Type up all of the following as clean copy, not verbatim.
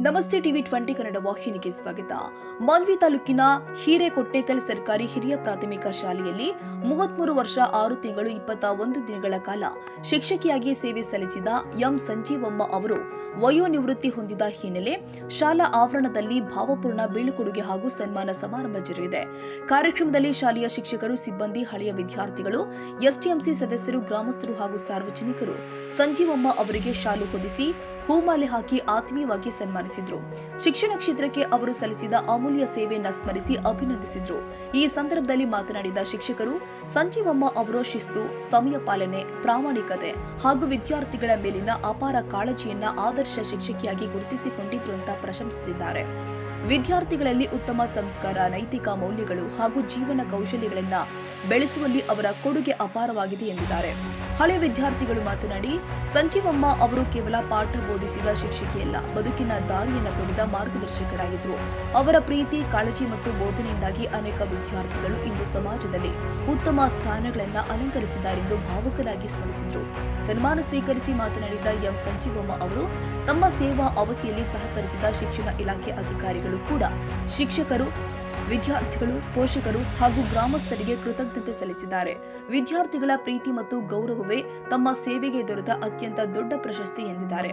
ನಮಸ್ತೆ ಟಿವಿ 20 ಕನ್ನಡ ವಾಹಿನಿಗೆ ಸ್ವಾಗತ. ಮಾನ್ವಿ ತಾಲೂಕಿನ ಹಿರೇಕೊಟ್ಟೇಕಲ್ ಸರ್ಕಾರಿ ಹಿರಿಯ ಪ್ರಾಥಮಿಕ ಶಾಲೆಯಲ್ಲಿ 33 ವರ್ಷ 6 ತಿಂಗಳು 21 ದಿನಗಳ ಕಾಲ ಶಿಕ್ಷಕಿಯಾಗಿ ಸೇವೆ ಸಲ್ಲಿಸಿದ ಎಂ ಸಂಜೀವಮ್ಮ ಅವರು ವಯೋನಿವೃತ್ತಿ ಹೊಂದಿದ ಹಿನ್ನೆಲೆ ಶಾಲಾ ಆವರಣದಲ್ಲಿ ಭಾವಪೂರ್ಣ ಬೀಳ್ಕೊಡುಗೆ ಹಾಗೂ ಸನ್ಮಾನ ಸಮಾರಂಭ ಜರುಗಿದೆ. ಕಾರ್ಯಕ್ರಮದಲ್ಲಿ ಶಾಲೆಯ ಶಿಕ್ಷಕರು, ಸಿಬ್ಬಂದಿ, ಹಳೆಯ ವಿದ್ಯಾರ್ಥಿಗಳು, ಎಸ್ಟಿಎಂಸಿ ಸದಸ್ಯರು, ಗ್ರಾಮಸ್ಥರು ಹಾಗೂ ಸಾರ್ವಜನಿಕರು ಸಂಜೀವಮ್ಮ ಅವರಿಗೆ ಶಾಲು ಹೊದಿಸಿ ಹೂಮಾಲೆ ಹಾಕಿ ಆತ್ಮೀಯವಾಗಿ ಸನ್ಮಾನಿಸಿದರು. ಶಿಕ್ಷಣ ಕ್ಷೇತ್ರಕ್ಕೆ ಅವರು ಸಲ್ಲಿಸಿದ ಅಮೂಲ್ಯ ಸೇವೆಯನ್ನು ಸ್ಮರಿಸಿ ಅಭಿನಂದಿಸಿದರು. ಈ ಸಂದರ್ಭದಲ್ಲಿ ಮಾತನಾಡಿದ ಶಿಕ್ಷಕರು, ಸಂಜೀವಮ್ಮ ಅವರ ಶಿಸ್ತು, ಸಮಯ ಪಾಲನೆ, ಪ್ರಾಮಾಣಿಕತೆ ಹಾಗೂ ವಿದ್ಯಾರ್ಥಿಗಳ ಮೇಲಿನ ಅಪಾರ ಕಾಳಜಿಯನ್ನ ಆದರ್ಶ ಶಿಕ್ಷಕಿಯಾಗಿ ಗುರುತಿಸಿಕೊಂಡಿದ್ರು ಅಂತ ಪ್ರಶಂಸಿಸಿದ್ದಾರೆ. ವಿದ್ಯಾರ್ಥಿಗಳಲ್ಲಿ ಉತ್ತಮ ಸಂಸ್ಕಾರ, ನೈತಿಕ ಮೌಲ್ಯಗಳು ಹಾಗೂ ಜೀವನ ಕೌಶಲ್ಯಗಳನ್ನು ಬೆಳೆಸುವಲ್ಲಿ ಅವರ ಕೊಡುಗೆ ಅಪಾರವಾಗಿದೆ ಎಂದಿದ್ದಾರೆ. ಹಳೆ ವಿದ್ಯಾರ್ಥಿಗಳು ಮಾತನಾಡಿ, ಸಂಜೀವಮ್ಮ ಅವರು ಕೇವಲ ಪಾಠ ಬೋಧಿಸಿದ ಶಿಕ್ಷಕಿಯಲ್ಲ, ಬದುಕಿನ ದಾರಿಯನ್ನು ತೋರಿದ ಮಾರ್ಗದರ್ಶಕರಾಗಿದ್ದರು. ಅವರ ಪ್ರೀತಿ, ಕಾಳಜಿ ಮತ್ತು ಬೋಧನೆಯಿಂದಾಗಿ ಅನೇಕ ವಿದ್ಯಾರ್ಥಿಗಳು ಇಂದು ಸಮಾಜದಲ್ಲಿ ಉತ್ತಮ ಸ್ಥಾನಗಳನ್ನು ಅಲಂಕರಿಸಿದ್ದಾರೆಂದು ಭಾವುಕರಾಗಿ ಸ್ಮರಿಸಿದರು. ಸನ್ಮಾನ ಸ್ವೀಕರಿಸಿ ಮಾತನಾಡಿದ ಎಂ ಸಂಜೀವಮ್ಮ ಅವರು ತಮ್ಮ ಸೇವಾ ಅವಧಿಯಲ್ಲಿ ಸಹಕರಿಸಿದ ಶಿಕ್ಷಣ ಇಲಾಖೆ ಅಧಿಕಾರಿಗಳು ಕೂಡ ಶಿಕ್ಷಕರು, ವಿದ್ಯಾರ್ಥಿಗಳು, ಪೋಷಕರು ಹಾಗೂ ಗ್ರಾಮಸ್ಥರಿಗೆ ಕೃತಜ್ಞತೆ ಸಲ್ಲಿಸಿದ್ದಾರೆ. ವಿದ್ಯಾರ್ಥಿಗಳ ಪ್ರೀತಿ ಮತ್ತು ಗೌರವವೇ ತಮ್ಮ ಸೇವೆಗೆ ದೊರೆತ ಅತ್ಯಂತ ದೊಡ್ಡ ಪ್ರಶಸ್ತಿ ಎಂದಿದ್ದಾರೆ.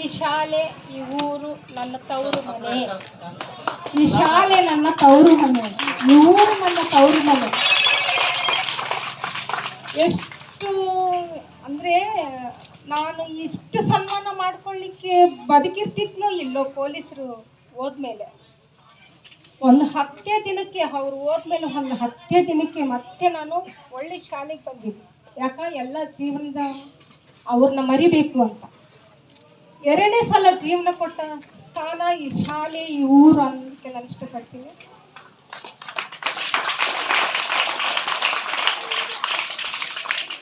ಈ ಶಾಲೆ, ಈ ಊರು ನನ್ನ ತವರು ಮನೆ. ಈ ಶಾಲೆ ನನ್ನ ತವರು ಮನೆ, ಈ ಊರು ನನ್ನ ತವರು ಮನೆ. ಎಷ್ಟು ಅಂದರೆ ನಾನು ಇಷ್ಟು ಸನ್ಮಾನ ಮಾಡ್ಕೊಳ್ಳಿಕ್ಕೆ ಬದುಕಿರ್ತಿದ್ನೋ ಇಲ್ಲೋ ಪೊಲೀಸರು ಹೋದ್ಮೇಲೆ. ಒಂದು 10 ದಿನಕ್ಕೆ ಅವ್ರು ಹೋದ್ಮೇಲೆ ಒಂದು 10 ದಿನಕ್ಕೆ ಮತ್ತೆ ನಾನು ಒಳ್ಳೆ ಶಾಲೆಗೆ ಬಂದಿದ್ದೆ. ಎಲ್ಲ ಜೀವನದ ಅವ್ರನ್ನ ಮರಿಬೇಕು ಅಂತ. 2ನೇ ಸಲ ಜೀವನ ಕೊಟ್ಟ ಸ್ಥಾನ ಈ ಶಾಲೆ, ಈ ಊರು ಅನ್ನಕ್ಕೆ ನಾನು ಇಷ್ಟಪಡ್ತೀನಿ.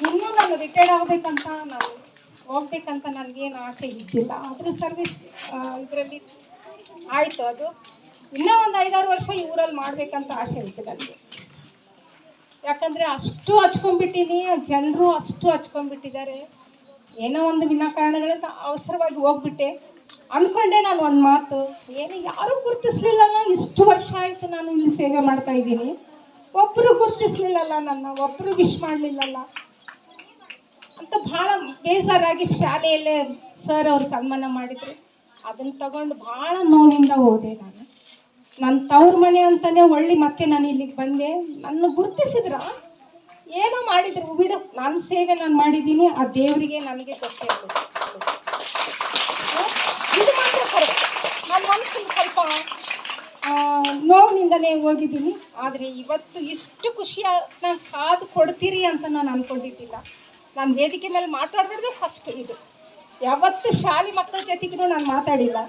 ಇನ್ನೂ ನಾನು ರಿಟೈರ್ಡ್ ಆಗಬೇಕಂತ, ನಾನು ಹೋಗ್ಬೇಕಂತ ನನಗೇನು ಆಸೆ ಇದ್ದಿಲ್ಲ. ಅದ್ರ ಸರ್ವಿಸ್ ಇದರಲ್ಲಿ ಆಯಿತು. ಅದು ಇನ್ನೂ ಒಂದು 5-6 ವರ್ಷ ಈ ಊರಲ್ಲಿ ಮಾಡ್ಬೇಕಂತ ಆಸೆ ಐತೆ ನನಗೆ. ಯಾಕಂದರೆ ಅಷ್ಟು ಹಚ್ಕೊಂಡ್ಬಿಟ್ಟಿನಿ, ಜನರು ಅಷ್ಟು ಹಚ್ಕೊಂಡ್ಬಿಟ್ಟಿದ್ದಾರೆ. ಏನೋ ಒಂದು ವಿನಾಕಾರಣಗಳಿಂದ ಅವಸರವಾಗಿ ಹೋಗ್ಬಿಟ್ಟೆ. ಅಂದ್ಕೊಂಡೆ ನಾನು ಒಂದು ಮಾತು, ಏನು ಯಾರೂ ಗುರುತಿಸ್ಲಿಲ್ಲಲ್ಲ, ಇಷ್ಟು ವರ್ಷ ಆಯಿತು ನಾನು ಇಲ್ಲಿ ಸೇವೆ ಮಾಡ್ತಾ ಇದ್ದೀನಿ, ಒಬ್ಬರು ಗುರುತಿಸ್ಲಿಲ್ಲಲ್ಲ, ನನ್ನ ಒಬ್ಬರು ವಿಶ್ ಮಾಡಲಿಲ್ಲಲ್ಲ ಅಂತ ಭಾಳ ಬೇಜಾರಾಗಿ ಶಾಲೆಯಲ್ಲೇ ಸರ್ ಅವರು ಸನ್ಮಾನ ಮಾಡಿದ್ರು. ಅದನ್ನು ತಗೊಂಡು ಭಾಳ ನೋವಿಂದ ಹೋದೆ. ನನ್ನ ತವ್ರ ಮನೆ ಅಂತಲೇ ಒಳ್ಳೆ ಮತ್ತೆ ನಾನು ಇಲ್ಲಿಗೆ ಬಂದೆ. ನನ್ನ ಗುರುತಿಸಿದ್ರ, ಏನೋ ಮಾಡಿದ್ರು ಬಿಡು, ನನ್ನ ಸೇವೆ ನಾನು ಮಾಡಿದ್ದೀನಿ, ಆ ದೇವರಿಗೆ ನನಗೆ ಗೊತ್ತಿರಬೇಕು. ಇದು ಮಾತ್ರ ಕರೆಕ್ಟ್. ನನ್ನ ಮನಸ್ಸಿಗೆ ಸ್ವಲ್ಪ ನೋವಿನಿಂದಲೇ ಹೋಗಿದ್ದೀನಿ. ಆದರೆ ಇವತ್ತು ಇಷ್ಟು ಖುಷಿಯಾಗಿ ಕಾದು ಕೊಡ್ತೀರಿ ಅಂತ ನಾನು ಅಂದ್ಕೊಂಡಿದ್ದಿಲ್ಲ. ನಾನು ವೇದಿಕೆ ಮೇಲೆ ಮಾತಾಡಬಾರ್ದು ಫಸ್ಟ್. ಇದು ಯಾವತ್ತು ಶಾಲೆ ಮಕ್ಕಳ ಜೊತೆಗೂ ನಾನು ಮಾತಾಡಿಲ್ಲ.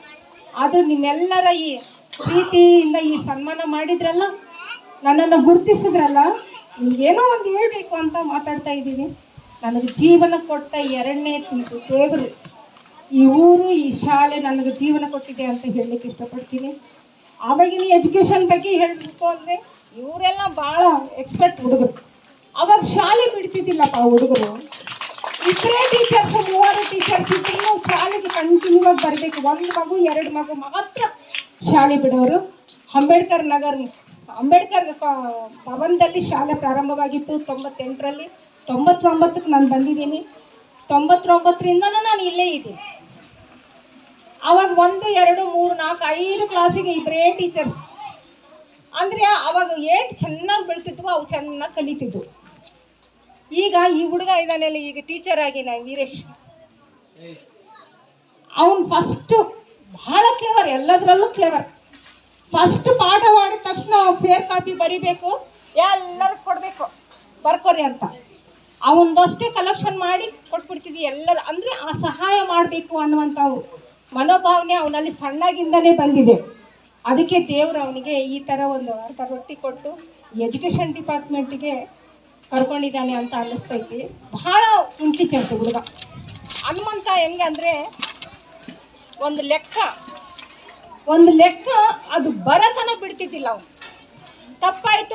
ಆದರೂ ನಿಮ್ಮೆಲ್ಲರ ಈ ಪ್ರೀತಿಯಿಂದ ಈ ಸನ್ಮಾನ ಮಾಡಿದ್ರಲ್ಲ, ನನ್ನನ್ನು ಗುರುತಿಸಿದ್ರಲ್ಲ, ನಿಮಗೇನೋ ಒಂದು ಹೇಳಬೇಕು ಅಂತ ಮಾತಾಡ್ತಾ ಇದ್ದೀನಿ. ನನಗೆ ಜೀವನ ಕೊಟ್ಟ 2ನೇ ದೇವರು ಈ ಊರು, ಈ ಶಾಲೆ ನನಗೆ ಜೀವನ ಕೊಟ್ಟಿದೆ ಅಂತ ಹೇಳಲಿಕ್ಕೆ ಇಷ್ಟಪಡ್ತೀನಿ. ಆವಾಗಿನ ಎಜುಕೇಷನ್ ಬಗ್ಗೆ ಹೇಳಬೇಕು ಅಂದರೆ ಇವರೆಲ್ಲ ಭಾಳ ಎಕ್ಸ್ಪರ್ಟ್ ಹುಡುಗರು. ಅವಾಗ ಶಾಲೆ ಬಿಡ್ತಿದ್ದಿಲ್ಲಪ್ಪ ಹುಡುಗರು. 2 ಟೀಚರ್ಸ್ 3 ಟೀಚರ್ಸ್ ಇದ್ರೂ ಶಾಲೆಗೆ ಕಂಟಿನ್ಯೂ ಆಗಿ ಬರಬೇಕು. 1 ಮಗು 2 ಮಗು ಮಾತ್ರ ಶಾಲೆ ಬಿಡೋರು. ಅಂಬೇಡ್ಕರ್ ಭವನದಲ್ಲಿ ಶಾಲೆ ಪ್ರಾರಂಭವಾಗಿತ್ತು 98ರಲ್ಲಿ. 99ಕ್ಕೆ ನಾನು ಬಂದಿದ್ದೀನಿ. 99ರಿಂದನೂ ನಾನು ಇಲ್ಲೇ ಇದ್ದೀನಿ. ಆವಾಗ 1, 2, 3, 4, 5 ಕ್ಲಾಸಿಗೆ 2 ಟೀಚರ್ಸ್. ಅಂದರೆ ಅವಾಗ 8 ಚೆನ್ನಾಗಿ ಬೆಳ್ತಿದ್ವು, ಅವು ಚೆನ್ನಾಗಿ ಕಲಿತಿದ್ವು. ಈಗ ಈ ಹುಡುಗ ಇದ್ದಾನೆಲ್ಲ, ಈಗ ಟೀಚರ್ ಆಗಿ ವೀರೇಶ್, ಅವನು ಫಸ್ಟು ಭಾಳ ಕ್ಲೇವರ್, ಎಲ್ಲದರಲ್ಲೂ ಕ್ಲೇವರ್. ಫಸ್ಟ್ ಪಾಠ ಮಾಡಿದ ತಕ್ಷಣ ಫೇರ್ ಕಾಪಿ ಬರಿಬೇಕು, ಎಲ್ಲರೂ ಕೊಡಬೇಕು, ಬರ್ಕೋರಿ ಅಂತ. ಅವನದಷ್ಟೇ ಕಲೆಕ್ಷನ್ ಮಾಡಿ ಕೊಟ್ಬಿಡ್ತಿದ್ವಿ ಎಲ್ಲರೂ. ಅಂದರೆ ಆ ಸಹಾಯ ಮಾಡಬೇಕು ಅನ್ನುವಂಥ ಮನೋಭಾವನೆ ಅವನಲ್ಲಿ ಸಣ್ಣಗಿಂದನೇ ಬಂದಿದೆ. ಅದಕ್ಕೆ ದೇವರು ಅವನಿಗೆ ಈ ಥರ ಒಂದು ಅರ್ಧ ರೊಟ್ಟಿ ಕೊಟ್ಟು ಎಜುಕೇಷನ್ ಡಿಪಾರ್ಟ್ಮೆಂಟಿಗೆ ಕರ್ಕೊಂಡಿದ್ದಾನೆ ಅಂತ ಅನ್ನಿಸ್ತೈತಿ. ಭಾಳ ಇಂಟೆಲಿಜೆಂಟ್ ಹುಡುಗ. ಹನುಮಂತ ಹೆಂಗೆ ಅಂದರೆ ಒಂದು ಲೆಕ್ಕ ಅದು ಬರತನ ಬಿಡ್ತಿದ್ದಿಲ್ಲ ಅವನು. ತಪ್ಪಾಯಿತು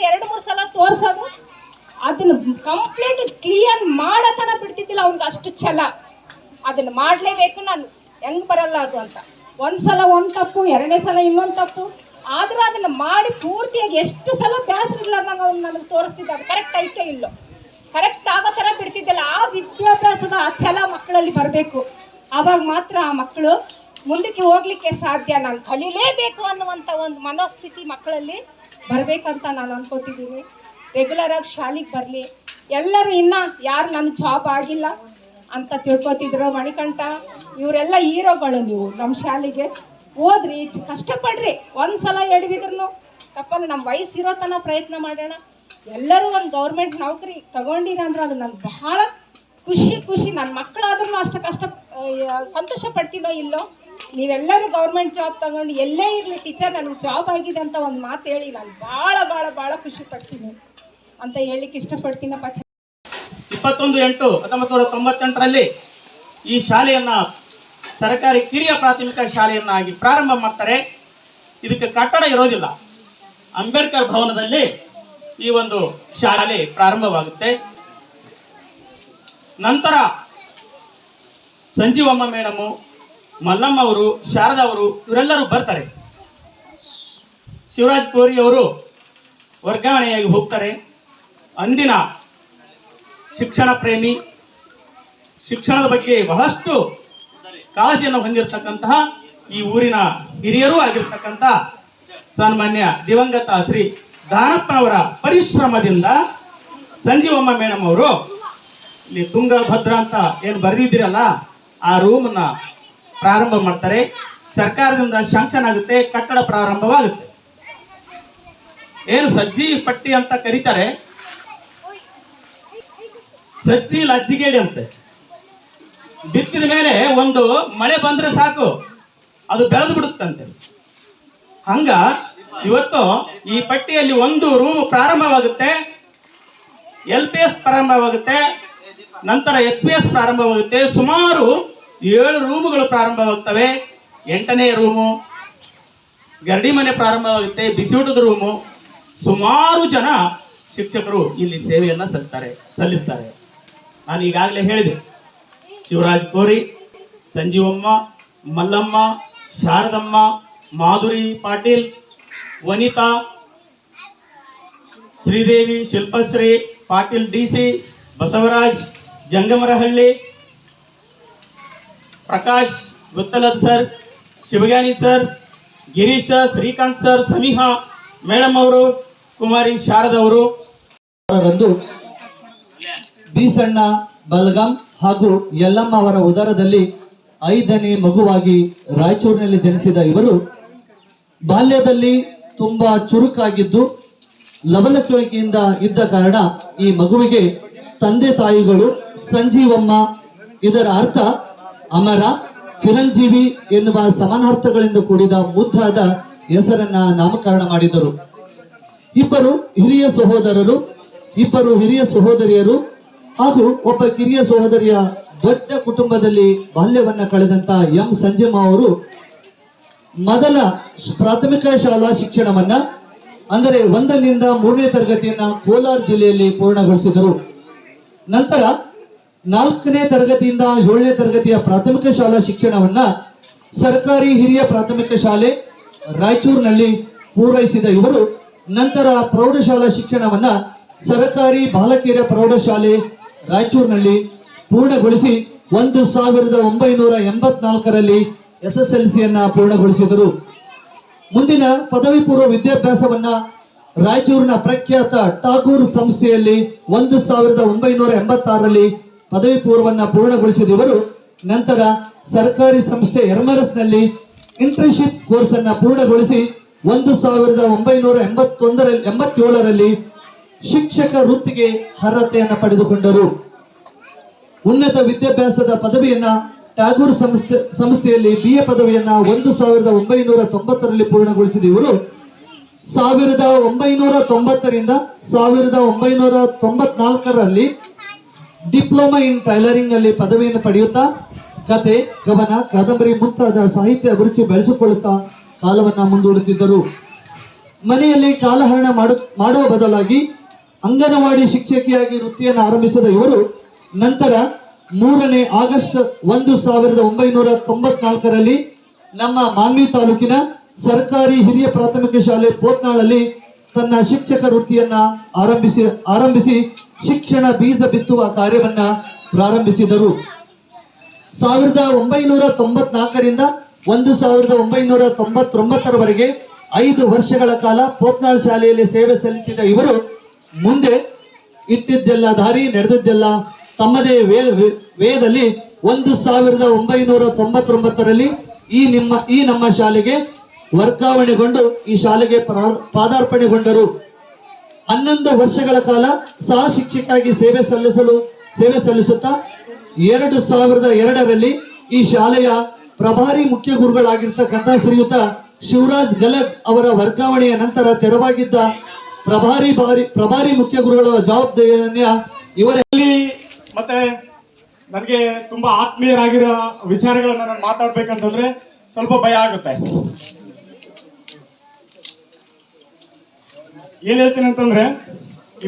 2-3 ಸಲ ತೋರಿಸೋದು, ಅದನ್ನು ಕಂಪ್ಲೀಟ್ ಕ್ಲಿಯರ್ ಮಾಡತನ ಬಿಡ್ತಿದ್ದಿಲ್ಲ. ಅವ್ನಿಗೆ ಅಷ್ಟು ಛಲ, ಅದನ್ನು ಮಾಡಲೇಬೇಕು, ನಾನು ಹೆಂಗೆ ಬರಲ್ಲ ಅದು ಅಂತ. ಒಂದ್ಸಲ ಒಂದು ತಪ್ಪು, ಎರಡನೇ ಸಲ ಇನ್ನೊಂದು ತಪ್ಪು, ಆದರೂ ಅದನ್ನು ಮಾಡಿ ಪೂರ್ತಿಯಾಗಿ ಎಷ್ಟು ಸಲ ಬೇಸರ ಇಲ್ಲದಂಗೆ ಅವ್ನು ನನಗೆ ತೋರಿಸ್ತಿದ್ದ. ಅದು ಕರೆಕ್ಟ್ ಐತೋ ಇಲ್ಲೋ, ಕರೆಕ್ಟ್ ಆಗೋ ಥರ ಬಿಡ್ತಿದ್ದಲ್ಲ. ಆ ವಿದ್ಯಾಭ್ಯಾಸದ ಆ ಛಲ ಮಕ್ಕಳಲ್ಲಿ ಬರಬೇಕು. ಆವಾಗ ಮಾತ್ರ ಆ ಮಕ್ಕಳು ಮುಂದಕ್ಕೆ ಹೋಗ್ಲಿಕ್ಕೆ ಸಾಧ್ಯ. ನಾನು ಕಲೀಲೇಬೇಕು ಅನ್ನುವಂಥ ಒಂದು ಮನೋಸ್ಥಿತಿ ಮಕ್ಕಳಲ್ಲಿ ಬರಬೇಕಂತ ನಾನು ಅನ್ಕೋತಿದ್ದೀನಿ. ರೆಗ್ಯುಲರಾಗಿ ಶಾಲೆಗೆ ಬರಲಿ ಎಲ್ಲರೂ. ಇನ್ನು ಯಾರು ನನ್ನ ಜಾಬ್ ಆಗಿಲ್ಲ ಅಂತ ತಿಳ್ಕೊತಿದ್ರು, ಮಣಿಕಂಠ ಇವರೆಲ್ಲ ಹೀರೋಗಳು. ನೀವು ನಮ್ಮ ಶಾಲೆಗೆ ಓದ್ರಿ, ಕಷ್ಟಪಡ್ರಿ. ಒಂದು ಸಲ ಎಡವಿದ್ರು ತಪ್ಪಲ್ಲ, ನಮ್ಮ ವಯಸ್ಸಿರೋ ತನಕ ಪ್ರಯತ್ನ ಮಾಡೋಣ. ಎಲ್ಲರೂ ಒಂದು ಗೌರ್ಮೆಂಟ್ ನೌಕರಿ ತಗೊಂಡಿರ ಅಂದ್ರೆ ಅದು ನನಗೆ ಬಹಳ ಖುಷಿ. ನನ್ನ ಮಕ್ಕಳಾದ್ರೂ ಅಷ್ಟು ಸಂತೋಷ ಪಡ್ತೀನೋ ಇಲ್ಲೋ, ನೀವೆಲ್ಲರೂ ಗೌರ್ಮೆಂಟ್ ಜಾಬ್ ತಗೊಂಡು ಎಲ್ಲೇ ಇರಲಿ, ಟೀಚರ್ ನನಗೆ ಜಾಬ್ ಆಗಿದೆ ಅಂತ ಒಂದು ಮಾತು ಹೇಳಿ ನಾನು ಭಾಳ ಖುಷಿ ಪಡ್ತೀನಿ ಅಂತ ಹೇಳಲಿಕ್ಕೆ ಇಷ್ಟಪಡ್ತೀನಪ್ಪ. 21/8/1998ರಲ್ಲಿ ಈ ಶಾಲೆಯನ್ನು ಸರ್ಕಾರಿ ಕಿರಿಯ ಪ್ರಾಥಮಿಕ ಶಾಲೆಯನ್ನಾಗಿ ಪ್ರಾರಂಭ ಮಾಡ್ತಾರೆ. ಇದಕ್ಕೆ ಕಟ್ಟಡ ಇರೋದಿಲ್ಲ. ಅಂಬೇಡ್ಕರ್ ಭವನದಲ್ಲಿ ಈ ಒಂದು ಶಾಲೆ ಪ್ರಾರಂಭವಾಗುತ್ತೆ. ನಂತರ ಸಂಜೀವಮ್ಮ ಮೇಡಮು, ಮಲ್ಲಮ್ಮ ಅವರು, ಶಾರದಾ ಅವರು ಇವರೆಲ್ಲರೂ ಬರ್ತಾರೆ. ಶಿವರಾಜ್ ಕೋರಿ ಅವರು ವರ್ಗಾವಣೆಯಾಗಿ ಹೋಗ್ತಾರೆ. ಅಂದಿನ ಶಿಕ್ಷಣ ಪ್ರೇಮಿ, ಶಿಕ್ಷಣದ ಬಗ್ಗೆ ಬಹಳಷ್ಟು ಕಾಳಜಿಯನ್ನು ಹೊಂದಿರತಕ್ಕಂತಹ ಈ ಊರಿನ ಹಿರಿಯರೂ ಆಗಿರ್ತಕ್ಕಂಥ ಸನ್ಮಾನ್ಯ ದಿವಂಗತ ಶ್ರೀ ದಾನಪ್ಪನವರ ಪರಿಶ್ರಮದಿಂದ ಸಂಜೀವಮ್ಮ ಮೇಡಮ್ ಅವರು ಇಲ್ಲಿ ತುಂಗಭದ್ರ ಅಂತ ಏನು ಬರೆದಿದ್ದೀರಲ್ಲ ಆ ರೂಮನ್ನ ಪ್ರಾರಂಭ ಮಾಡ್ತಾರೆ. ಸರ್ಕಾರದಿಂದ ಶಾಂಕ್ಷನ್ ಆಗುತ್ತೆ, ಕಟ್ಟಡ ಪ್ರಾರಂಭವಾಗುತ್ತೆ. ಏನು ಸಜ್ಜಿ ಪಟ್ಟಿ ಅಂತ ಕರೀತಾರೆ, ಸಜ್ಜಿ ಲಜ್ಜಿಗೇಡಿ ಅಂತೆ. ಬಿತ್ತಿದ ಮೇಲೆ ಒಂದು ಮಳೆ ಬಂದ್ರೆ ಸಾಕು, ಅದು ಬೆಳೆದು ಬಿಡುತ್ತಂತೆ. ಹಂಗ ಇವತ್ತು ಈ ಪಟ್ಟಿಯಲ್ಲಿ ಒಂದು ರೂಮ್ ಪ್ರಾರಂಭವಾಗುತ್ತೆ, LPS ಪ್ರಾರಂಭವಾಗುತ್ತೆ, ನಂತರ FPS ಪ್ರಾರಂಭವಾಗುತ್ತೆ. ಸುಮಾರು 7 ರೂಮುಗಳು ಪ್ರಾರಂಭವಾಗ್ತವೆ. 8ನೇ ರೂಮು ಗರಡಿ ಮನೆ ಪ್ರಾರಂಭವಾಗುತ್ತೆ, ಬಿಸಿಯೂಟದ ರೂಮು. ಸುಮಾರು ಜನ ಶಿಕ್ಷಕರು ಇಲ್ಲಿ ಸೇವೆಯನ್ನು ಸಲ್ಲಿಸ್ತಾರೆ. ನಾನು ಈಗಾಗಲೇ ಹೇಳಿದೆ, Shivaraj Kori, Sanjeevamma, Mallamma, Sharadamma, Madhuri Patil, Vanita, Sridevi, Shilpashree Patil, DC, Basavaraj Jangamarahalli, Prakash Guttalad sir, Shivajnani sir, Girisha, Srikanth sir, Sameeha madam ಅವರು, ಕುಮಾರಿ ಶಾರದಾ ಅವರು ರಂದು ಬೀಸಣ್ಣ ಬಲ್ಗಾಂ ಹಾಗೂ ಯಲ್ಲಮ್ಮ ಅವರ ಉದರದಲ್ಲಿ 5ನೇ ಮಗುವಾಗಿ ರಾಯಚೂರಿನಲ್ಲಿ ಜನಿಸಿದ ಇವರು ಬಾಲ್ಯದಲ್ಲಿ ತುಂಬಾ ಚುರುಕಾಗಿದ್ದು ಲವಲವಿಕೆಯಿಂದ ಇದ್ದ ಕಾರಣ ಈ ಮಗುವಿಗೆ ತಂದೆ ತಾಯಿಗಳು ಸಂಜೀವಮ್ಮ, ಇದರ ಅರ್ಥ ಅಮರ, ಚಿರಂಜೀವಿ ಎನ್ನುವ ಸಮಾನಾರ್ಥಗಳಿಂದ ಕೂಡಿದ ಮುದ್ದಾದ ಹೆಸರನ್ನ ನಾಮಕರಣ ಮಾಡಿದರು. ಇಬ್ಬರು ಹಿರಿಯ ಸಹೋದರರು, ಇಬ್ಬರು ಹಿರಿಯ ಸಹೋದರಿಯರು ಹಾಗೂ ಒಬ್ಬ ಕಿರಿಯ ಸಹೋದರಿಯ ದೊಡ್ಡ ಕುಟುಂಬದಲ್ಲಿ ಬಾಲ್ಯವನ್ನ ಕಳೆದಂತ ಎಂ ಸಂಜಯಮ್ಮ ಅವರು ಮೊದಲ ಪ್ರಾಥಮಿಕ ಶಾಲಾ ಶಿಕ್ಷಣವನ್ನ ಅಂದರೆ 1ರಿಂದ 3ನೇ ತರಗತಿಯನ್ನ ಕೋಲಾರ ಜಿಲ್ಲೆಯಲ್ಲಿ ಪೂರ್ಣಗೊಳಿಸಿದರು. ನಂತರ 4ನೇ ತರಗತಿಯಿಂದ 7ನೇ ತರಗತಿಯ ಪ್ರಾಥಮಿಕ ಶಾಲಾ ಶಿಕ್ಷಣವನ್ನ ಸರ್ಕಾರಿ ಹಿರಿಯ ಪ್ರಾಥಮಿಕ ಶಾಲೆ ರಾಯಚೂರಿನಲ್ಲಿ ಪೂರೈಸಿದ ಇವರು ನಂತರ ಪ್ರೌಢಶಾಲಾ ಶಿಕ್ಷಣವನ್ನ ಸರ್ಕಾರಿ ಬಾಲಕಿಯರ ಪ್ರೌಢಶಾಲೆ ರಾಯಚೂರಿನಲ್ಲಿ ಪೂರ್ಣಗೊಳಿಸಿ 1984ರಲ್ಲಿ SSLCಯನ್ನ ಪೂರ್ಣಗೊಳಿಸಿದರು. ಮುಂದಿನ ಪದವಿ ಪೂರ್ವ ವಿದ್ಯಾಭ್ಯಾಸವನ್ನ ರಾಯಚೂರಿನ ಪ್ರಖ್ಯಾತ ಟಾಗೂರ್ ಸಂಸ್ಥೆಯಲ್ಲಿ 1986ರಲ್ಲಿ ಪದವಿ ಪೂರ್ವವನ್ನ ಪೂರ್ಣಗೊಳಿಸಿದ ಇವರು ನಂತರ ಸರ್ಕಾರಿ ಸಂಸ್ಥೆ ಎರ್ಮರಸ್ನಲ್ಲಿ ಇಂಟರ್ನ್ಶಿಪ್ ಕೋರ್ಸ್ ಅನ್ನ ಪೂರ್ಣಗೊಳಿಸಿ 1987ರಲ್ಲಿ ಶಿಕ್ಷಕ ವೃತ್ತಿಗೆ ಅರ್ಹತೆಯನ್ನು ಪಡೆದುಕೊಂಡರು. ಉನ್ನತ ವಿದ್ಯಾಭ್ಯಾಸದ ಪದವಿಯನ್ನ ಟಾಗೂರ್ ಸಂಸ್ಥೆಯಲ್ಲಿ BA ಪದವಿಯನ್ನ 1990ರಲ್ಲಿ ಪೂರ್ಣಗೊಳಿಸಿದ ಇವರು 1990ರಿಂದ 1994ರಲ್ಲಿ ಡಿಪ್ಲೊಮಾ ಇನ್ ಟೈಲರಿಂಗ್ ಅಲ್ಲಿ ಪದವಿಯನ್ನು ಪಡೆಯುತ್ತಾ ಕತೆ, ಕವನ, ಕಾದಂಬರಿ ಮುಂತಾದ ಸಾಹಿತ್ಯ ಅಭಿರುಚಿ ಬೆಳೆಸಿಕೊಳ್ಳುತ್ತಾ ಕಾಲವನ್ನ ಮುಂದೂಡುತ್ತಿದ್ದರು. ಮನೆಯಲ್ಲಿ ಕಾಲಹರಣ ಮಾಡುವ ಬದಲಾಗಿ ಅಂಗನವಾಡಿ ಶಿಕ್ಷಕಿಯಾಗಿ ವೃತ್ತಿಯನ್ನು ಆರಂಭಿಸಿದ ಇವರು ನಂತರ 3ನೇ ಆಗಸ್ಟ್ 1994ರಲ್ಲಿ ನಮ್ಮ ಮಾನ್ವಿ ತಾಲೂಕಿನ ಸರ್ಕಾರಿ ಹಿರಿಯ ಪ್ರಾಥಮಿಕ ಶಾಲೆ ಪೋತ್ನಾಳಲ್ಲಿ ತನ್ನ ಶಿಕ್ಷಕ ವೃತ್ತಿಯನ್ನ ಆರಂಭಿಸಿ ಶಿಕ್ಷಣ ಬೀಜ ಬಿತ್ತುವ ಕಾರ್ಯವನ್ನ ಪ್ರಾರಂಭಿಸಿದರು. 1994ರಿಂದ 1999ರವರೆಗೆ 5 ವರ್ಷಗಳ ಕಾಲ ಪೋತ್ನಾಳ್ ಶಾಲೆಯಲ್ಲಿ ಸೇವೆ ಸಲ್ಲಿಸಿದ ಇವರು ಮುಂದೆ ಇಟ್ಟಿದ್ದೆಲ್ಲ ದಾರಿ ನಡೆದಿದ್ದೆಲ್ಲ ತಮ್ಮದೇ ವೇದಲ್ಲಿ 1999ರಲ್ಲಿ ಈ ನಮ್ಮ ಶಾಲೆಗೆ ವರ್ಗಾವಣೆಗೊಂಡು ಈ ಶಾಲೆಗೆ ಪಾದಾರ್ಪಣೆಗೊಂಡರು. 11 ವರ್ಷಗಳ ಕಾಲ ಸಹ ಶಿಕ್ಷಕಿಯಾಗಿ ಸೇವೆ ಸಲ್ಲಿಸುತ್ತಾ 2002ರಲ್ಲಿ ಈ ಶಾಲೆಯ ಪ್ರಭಾರಿ ಮುಖ್ಯ ಗುರುಗಳಾಗಿರ್ತಕ್ಕಂಥ ಶ್ರೀಯುತ ಶಿವರಾಜ್ ಗಲಗ್ ಅವರ ವರ್ಗಾವಣೆಯ ನಂತರ ತೆರವಾಗಿದ್ದ ಪ್ರಭಾರಿ ಮುಖ್ಯ ಗುರುಗಳ ಜವಾಬ್ದಾರಿಯನ್ನ ಇವರಲ್ಲಿ ಮತ್ತೆ ನನಗೆ ತುಂಬಾ ಆತ್ಮೀಯರಾಗಿರೋ ವಿಚಾರಗಳನ್ನ ನಾನು ಮಾತಾಡ್ಬೇಕಂತಂದ್ರೆ ಸ್ವಲ್ಪ ಭಯ ಆಗುತ್ತೆ. ಏನ್ ಹೇಳ್ತೀನಿ ಅಂತಂದ್ರೆ,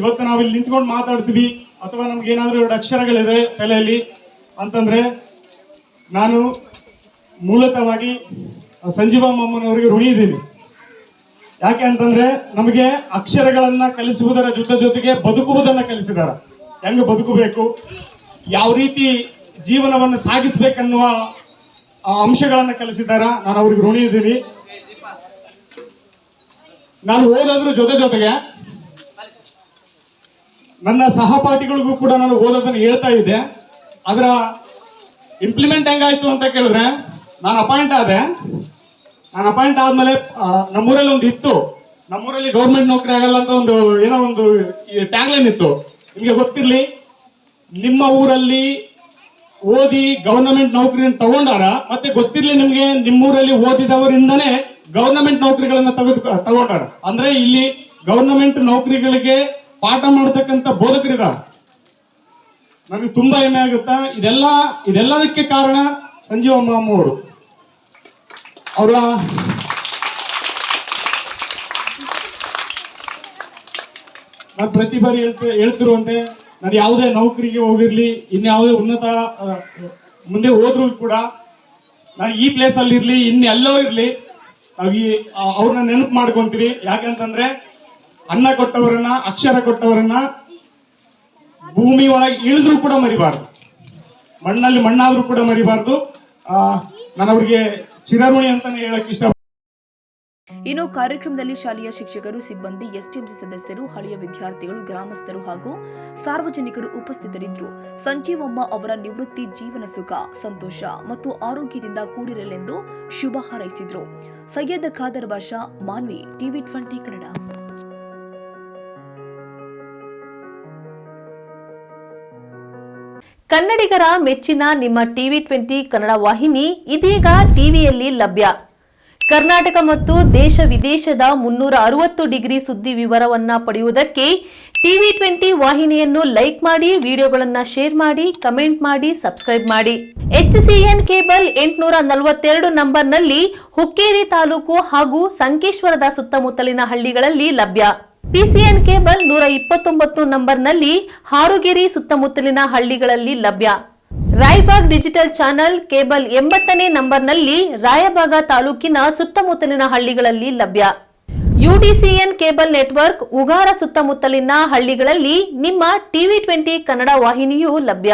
ಇವತ್ತು ನಾವಿಲ್ಲಿ ನಿಂತ್ಕೊಂಡು ಮಾತಾಡ್ತೀವಿ ಅಥವಾ ನಮ್ಗೆ ಏನಾದ್ರೂ 2 ಅಕ್ಷರಗಳಿದೆ ತಲೆಯಲ್ಲಿ ಅಂತಂದ್ರೆ, ನಾನು ಮೂಲತಃವಾಗಿ ಸಂಜೀವಮ್ಮನವರಿಗೆ ಋಣಿ ಇದ್ದೀನಿ. ಯಾಕೆ ಅಂತಂದ್ರೆ ನಮಗೆ ಅಕ್ಷರಗಳನ್ನ ಕಲಿಸುವುದರ ಜೊತೆಗೆ ಬದುಕುವುದನ್ನ ಕಲಿಸಿದಾರ. ಹೆಂಗೆ ಬದುಕಬೇಕು, ಯಾವ ರೀತಿ ಜೀವನವನ್ನು ಸಾಗಿಸ್ಬೇಕನ್ನುವ ಅಂಶಗಳನ್ನ ಕಲಿಸಿದಾರ. ನಾನು ಅವ್ರಿಗೆ ಋಣಿ ಇದ್ದೀನಿ. ನಾನು ಓದೋದ್ರ ಜೊತೆಗೆ ನನ್ನ ಸಹಪಾಠಿಗಳಿಗೂ ಕೂಡ ನಾನು ಓದೋದನ್ನು ಹೇಳ್ತಾ ಇದ್ದೆ. ಅದರ ಇಂಪ್ಲಿಮೆಂಟ್ ಹೆಂಗಾಯ್ತು ಅಂತ ಕೇಳಿದ್ರೆ, ನಾನು ಅಪಾಯಿಂಟ್ ಆದ್ಮೇಲೆ ನಮ್ಮೂರಲ್ಲಿ ಒಂದು ಇತ್ತು, ನಮ್ಮೂರಲ್ಲಿ ಗೌರ್ಮೆಂಟ್ ನೌಕರಿ ಆಗಲ್ಲ ಅಂತ ಒಂದು ಏನೋ ಒಂದು ಟ್ಯಾಗ್ಲೈನ್ ಇತ್ತು. ನಿಮ್ಗೆ ಗೊತ್ತಿರ್ಲಿ, ನಿಮ್ಮ ಊರಲ್ಲಿ ಓದಿ ಗವರ್ನಮೆಂಟ್ ನೌಕರಿಯನ್ನು ತಗೊಂಡಾರ, ಮತ್ತೆ ಗೊತ್ತಿರ್ಲಿ ನಿಮ್ಗೆ ನಿಮ್ಮೂರಲ್ಲಿ ಓದಿದವರಿಂದನೇ ಗವರ್ನಮೆಂಟ್ ನೌಕರಿಗಳನ್ನ ತಗೊಂಡಾರ. ಅಂದ್ರೆ ಇಲ್ಲಿ ಗವರ್ನಮೆಂಟ್ ನೌಕರಿಗಳಿಗೆ ಪಾಠ ಮಾಡತಕ್ಕಂತ ಬೋಧಕರಿದ್ದಾರೆ. ನನಗೆ ತುಂಬಾ ಹೆಮ್ಮೆ ಆಗುತ್ತಾ. ಇದೆಲ್ಲದಕ್ಕೆ ಕಾರಣ ಸಂಜೀವಮ್ಮ ಅವರು. ಅವರ ನಾನು ಪ್ರತಿ ಬಾರಿ ಹೇಳ್ತಿರುವಂತೆ, ನಾನು ಯಾವುದೇ ನೌಕರಿಗೆ ಹೋಗಿರ್ಲಿ, ಇನ್ಯಾವುದೇ ಉನ್ನತ ಮುಂದೆ ಹೋದ್ರು ಕೂಡ ನಾನು ಈ ಪ್ಲೇಸ್ ಅಲ್ಲಿ ಇರ್ಲಿ, ಇನ್ನೆಲ್ಲೋ ಇರ್ಲಿ, ನಾವು ಅವ್ರನ್ನ ನೆನಪು ಮಾಡ್ಕೊಂತೀವಿ. ಯಾಕಂತಂದ್ರೆ ಅನ್ನ ಕೊಟ್ಟವರನ್ನ, ಅಕ್ಷರ ಕೊಟ್ಟವರನ್ನ ಭೂಮಿ ಒಳಗೆ ಇಳಿದ್ರು ಕೂಡ ಮರಿಬಾರ್ದು, ಮಣ್ಣಲ್ಲಿ ಮಣ್ಣಾದ್ರೂ ಕೂಡ ಮರಿಬಾರ್ದು. ನಾನು ಅವ್ರಿಗೆ ಚಿರಋಣಿ ಅಂತಾನೆ ಹೇಳಕ್ ಇಷ್ಟ. ಇನ್ನು ಕಾರ್ಯಕ್ರಮದಲ್ಲಿ ಶಾಲೆಯ ಶಿಕ್ಷಕರು, ಸಿಬ್ಬಂದಿ, ಎಸ್ಟಿಎಂಸಿ ಸದಸ್ಯರು, ಹಳೆಯ ವಿದ್ಯಾರ್ಥಿಗಳು, ಗ್ರಾಮಸ್ಥರು ಹಾಗೂ ಸಾರ್ವಜನಿಕರು ಉಪಸ್ಥಿತರಿದ್ದರು. ಸಂಜೀವಮ್ಮ ಅವರ ನಿವೃತ್ತಿ ಜೀವನ ಸುಖ, ಸಂತೋಷ ಮತ್ತು ಆರೋಗ್ಯದಿಂದ ಕೂಡಿರಲೆಂದು ಶುಭ ಹಾರೈಸಿದರು. ಸೈಯದ್ ಖಾದರ್ ಬಾಷಾ, ಮಾನ್ವಿ, ಟಿವಿ 20 ಕನ್ನಡ. ಕನ್ನಡಿಗರ ಮೆಚ್ಚಿನ ನಿಮ್ಮ ಟಿವಿ 20 ಕನ್ನಡ ವಾಹಿನಿ ಇದೀಗ ಟಿವಿಯಲ್ಲಿ ಲಭ್ಯ. ಕರ್ನಾಟಕ ಮತ್ತು ದೇಶ ವಿದೇಶದ 360 ಡಿಗ್ರಿ ಸುದ್ದಿ ವಿವರವನ್ನ ಪಡೆಯುವುದಕ್ಕೆ ಟಿವಿ 20 ವಾಹಿನಿಯನ್ನು ಲೈಕ್ ಮಾಡಿ, ವಿಡಿಯೋಗಳನ್ನು ಶೇರ್ ಮಾಡಿ, ಕಮೆಂಟ್ ಮಾಡಿ, ಸಬ್ಸ್ಕ್ರೈಬ್ ಮಾಡಿ. HCN ಕೇಬಲ್ 842 ನಂಬರ್ನಲ್ಲಿ ಹುಕ್ಕೇರಿ ತಾಲೂಕು ಹಾಗೂ ಸಂಕೇಶ್ವರದ ಸುತ್ತಮುತ್ತಲಿನ ಹಳ್ಳಿಗಳಲ್ಲಿ ಲಭ್ಯ. PCN ಕೇಬಲ್ 129 ನಂಬರ್ನಲ್ಲಿ ಹಾರುಗೆರೆ ಸುತ್ತಮುತ್ತಲಿನ ಹಳ್ಳಿಗಳಲ್ಲಿ ಲಭ್ಯ. ರಾಯಬಾಗ್ ಡಿಜಿಟಲ್ ಚಾನೆಲ್ ಕೇಬಲ್ 80ನೇ ನಂಬರ್ನಲ್ಲಿ ರಾಯಬಾಗ ತಾಲೂಕಿನ ಸುತ್ತಮುತ್ತಲಿನ ಹಳ್ಳಿಗಳಲ್ಲಿ ಲಭ್ಯ. UDCN ಕೇಬಲ್ ನೆಟ್ವರ್ಕ್ ಉಗಾರ ಸುತ್ತಮುತ್ತಲಿನ ಹಳ್ಳಿಗಳಲ್ಲಿ ನಿಮ್ಮ ಟಿವಿ 20 ಕನ್ನಡ ವಾಹಿನಿಯೂ ಲಭ್ಯ.